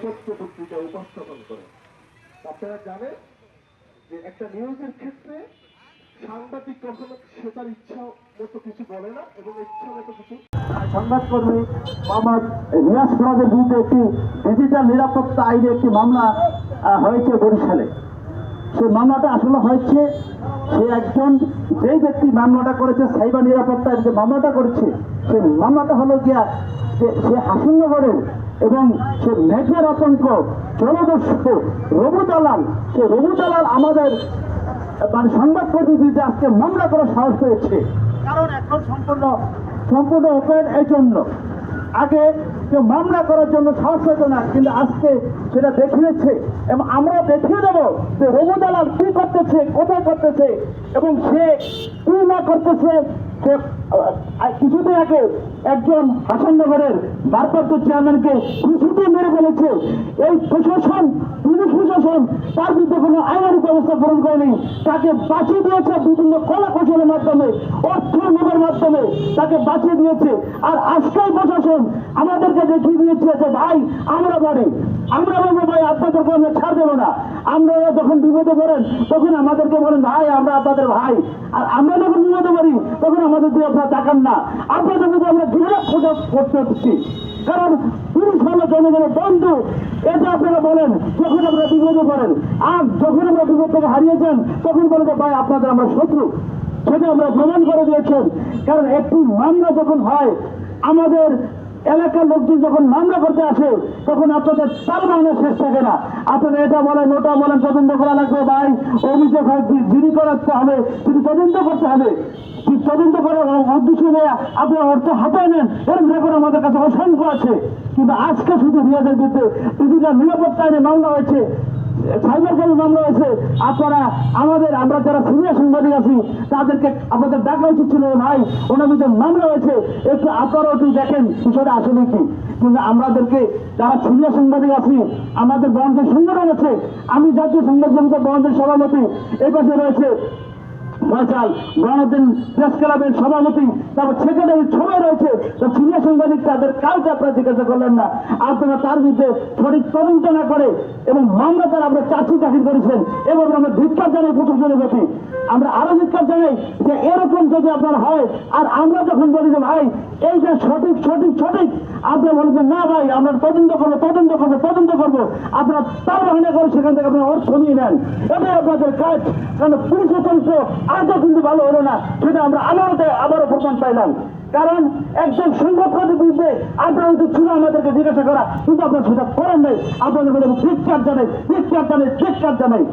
সত্য পত্রিকা উপস্থাপন করে। আপনারা জানেন যে একটা নিউজের ক্ষেত্রে সাংবাদিক কখনো সে তার ইচ্ছা মতো কিছু বলে না এবং ইচ্ছা মতো কিছু। সংবাদকর্মী মোহাম্মদ রিয়াজ ফরাদের বিরুদ্ধে একটি ডিজিটাল নিরাপত্তা আইনে একটি মামলা হয়েছে বরিশালে। সেই মামলাটা আসলে হয়েছে, সে একজন যেই ব্যক্তি মামলাটা করেছে, সাইবার নিরাপত্তা যে মামলাটা করেছে, সেই মামলাটা হলো গিয়া যে সে হাসিনগরের এবং সে মেঘের আতঙ্ক জনদস্যু রবু দালাল, সে রবু দালাল আমাদের মানে সংবাদকর্মীর বিরুদ্ধে আজকে মামলা করার সাহস পেয়েছে। কারণ এখন সম্পূর্ণ ওপেন। এই জন্য আগে কেউ মামলা করার জন্য সাহস পেত না, কিন্তু আজকে সেটা দেখিয়েছে এবং আমরা দেখিয়ে দেবো যে রবু দালাল কি করতেছে, কোথায় করতেছে এবং সে কি না করতেছে। সে কিছুদিন আগে একজন হাসাননগরের ভারপ্রাপ্ত চেয়ারম্যানকে ঘুষিতে মেরে ফেলেছে। এই প্রশাসন, পুলিশ প্রশাসন তার বিরুদ্ধে কোনো আইনানুগ ব্যবস্থা গ্রহণ করেনি, তাকে বাঁচিয়ে দিয়েছে বিভিন্ন কলা কৌশলের মাধ্যমে, অর্থ লোভের মাধ্যমে তাকে বাঁচিয়ে দিয়েছে। আর আজকাল প্রশাসন আমাদেরকে দেখিয়ে দিয়েছে যে ভাই আমরা পারি, আমরা বলবো ভাই আপনাদেরকে আমরা ছাড় দেবো না। আপনারা যখন বিপদে পড়েন তখন আমাদেরকে বলেন ভাই আমরা আপনাদের ভাই, আর আমরা যখন বিপদে পড়ি তখন আমাদের দিয়ে আপনারা তাকান না। আপনাদের মধ্যে আমরা ঘৃণা প্রকাশ করতে হচ্ছি, কারণ পুলিশ হলো জনগণের বন্ধু। এটা আপনারা বলেন যখন আমরা বিপদে পড়েন, আর যখন আমরা বিপদ থেকে হারিয়ে যান তখন বলেন যে ভাই আপনাদের আমরা শত্রু। সেটা আমরা প্রমাণ করে দিয়েছেন। কারণ একটি মামলা যখন হয়, আমাদের এলাকার লোকজন যখন মামলা করতে আসে তখন আপনাদের তার মামলা শেষ থাকে না। আপনারা এটা বলেন ওটা বলেন, তদন্ত করা লাগবে ভাই, অভিযোগ যিনি করাতে হবে তিনি তদন্ত করতে হবে। তদন্ত করার উদ্দেশ্য নিয়ে আপনারা অর্থ হাতায় নেন, এর ব্যাপারে আমাদের কাছে অসংখ্য আছে। কিন্তু আজকে শুধু রিয়াজের বিরুদ্ধে ডিজিটাল নিরাপত্তা আইনে মামলা হয়েছে, সাইবার ক্রাইম মামলা হয়েছে। আপনারা আমরা যারা সিনিয়র সাংবাদিক আছি তাদেরকে আপনাদের ডাকা উচিত ছিল, ভাই ওনার বিরুদ্ধে মামলা হয়েছে, একটু আপনারাও একটু দেখেন বিষয়টা আসলে কি। কিন্তু আমাদেরকে যারা সিনিয়র সাংবাদিক আছি, আমাদের বন্ধের সংগঠন আছে, আমি জাতীয় সংবাদ সংস্থা বন্ধের সভাপতি, এই পাশে রয়েছে ফয়সাল, গণদিন প্রেস ক্লাবের সভাপতি, তারপর সেক্রেটারি সবাই রয়েছে। সিনিয়র সাংবাদিক তাদের কাউকে আপনারা জিজ্ঞাসা করলেন না। আপনারা তার বিরুদ্ধে সঠিক তদন্ত না করে এবং মামলা তারা আমরা চাকরি দাখিল করেছেন এবং আমরা ধিক্কার জানাই প্রশাসনের প্রতি। আমরা আরো ধিক্কার জানাই যে এরকম যদি আপনার হয়, আর আমরা যখন বলি যে ভাই এই যে সঠিক সঠিক সঠিক, আপনারা বলবেন না ভাই আমরা তদন্ত করবো তদন্ত করবো তদন্ত করবো, আপনারা তার বাহিনী করে সেখান থেকে আপনারা অর্থ নিয়ে নেন। এটাই আপনাদের কাজ। কারণ পুলিশ তন্ত্র আজও কিন্তু ভালো হলো না, সেটা আমরা আবারও প্রমাণ পাইলাম। কারণ একজন সংবাদকর্মীর বিরুদ্ধে আপনার উচিত ছিল আমাদেরকে জিজ্ঞাসা করা, কিন্তু আপনারা সেটা করেন নাই। আপনাদের মধ্যে ধিক্কার জানাই, ধিক্কার জানাই, ধিক্কার জানাই।